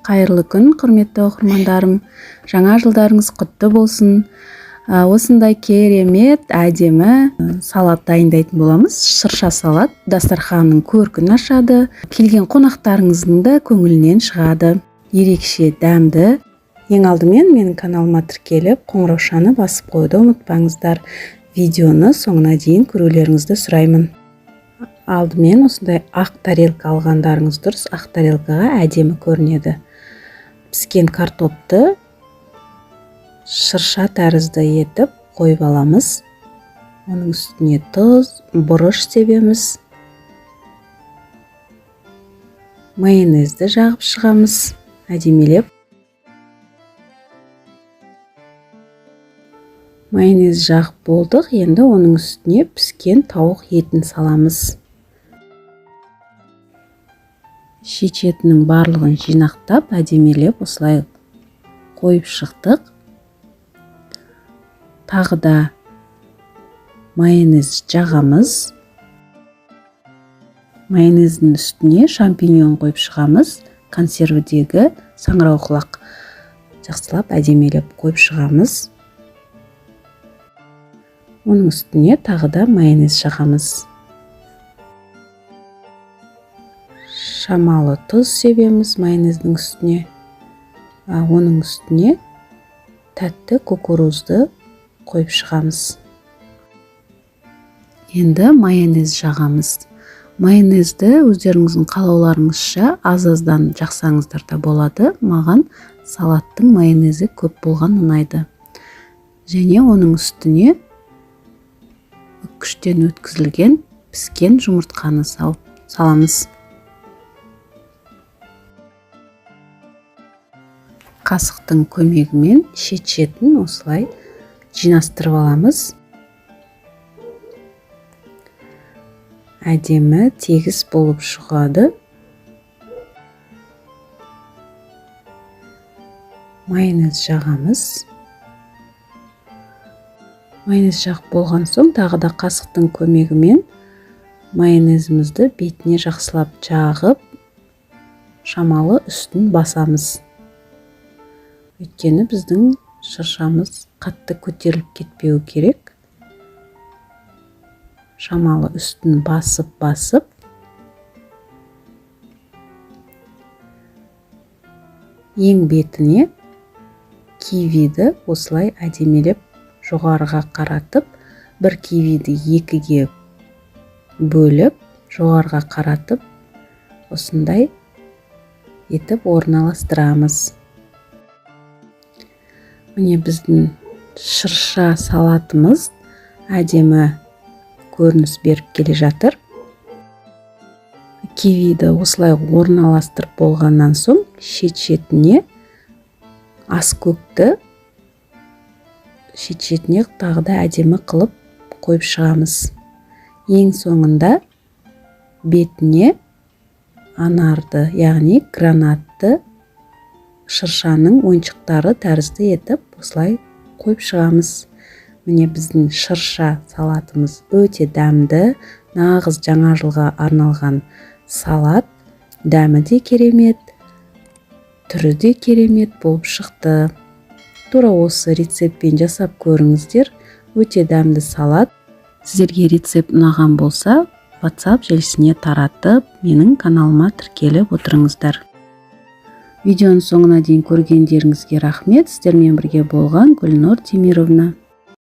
Қайырлы күн, құрметті оқырмандарым. Жаңа жылдарыңыз құтты болсын. Осындай керемет, әдемі салат дайындайтын боламыз. Шырша салат дастарханның көркін ашады. Келген қонақтарыңыздың да көңілінен шығады. Ерекше дәмді. Ең алдымен менің каналыма тіркеліп, қоңыраушаны басып қойды ұмытпаңыздар. Видеоны соңына дейін көрулеріңізді сұраймын. Алдымен осындай ақ тарелка алғандарыңыз дұрыс. Ақ тарелкаға әдемі көрінеді. Піскен картопты шырша тәрізді етіп қойып аламыз. Оның үстіне тұз, бұрыш себеміз. Майонезді жағып шығамыз, әдемелеп. Майонез жағып болдық, енді оның үстіне піскен тауық етін саламыз. Шет етінің барлығын жинақтап, әдемелеп осылай қойып шықтық. Тағы да майонез жағамыз. Майонездің үстіне шампиньон қойып шығамыз. Консервідегі саңырауқұлақ жақсылап әдемелеп қойып шығамыз. Оның үстіне тағы да майонез жағамыз. Шамалы тұз себеміз майонездің үстіне. Оның үстіне тәтті кукурузды қойып шығамыз. Енді майонез жағамыз. Майонезді өздеріңіздің қалауларыңызша аз-аздан жақсаңыздар да болады. Маған салаттың майонезі көп болған ұнайды. Және оның үстіне үккіштен өткізілген піскен жұмыртқаны саламыз. Қасықтың көмегімен шет-шетін осылай жинастырып аламыз. Әдемі тегіс болып шығады. Майонез жағамыз. Майонез жағып болған соң, тағы да қасықтың көмегімен майонезімізді бетіне жақсылап жағып, шамалы үстін басамыз. Өйткені біздің шыршамыз қатты көтеріліп кетпеу керек. Шамалы үстін басып, ең бетіне кивиді осылай әдемелеп жоғарыға қаратып, бір кивиді екіге бөліп, жоғарыға қаратып, осындай етіп орналастырамыз. Міне біздің шырша салатымыз әдемі көрініс беріп келе жатыр. Кивиді осылай орналастырып болғаннан соң, шет-шетіне аскөкті шет-шетіне тағы да әдемі қылып қойып шығамыз. Ең соңында бетіне анарды, яғни гранатты шыршаның ойыншықтары тәрізді етіп осылай қойып шығамыз. Міне біздің шырша салатымыз өте дәмді, нағыз жаңа жылға арналған салат. Дәмі де керемет, түрі де керемет болып шықты. Тура осы рецептпен жасап көріңіздер. Өте дәмді салат. Сіздерге рецепт ұнаған болса, WhatsApp желісіне таратып, менің каналыма тіркеліп отырыңыздар. Видеоның соңына дейін көргендеріңізге рахмет. Сіздермен бірге болған Гүлнұр Темировна.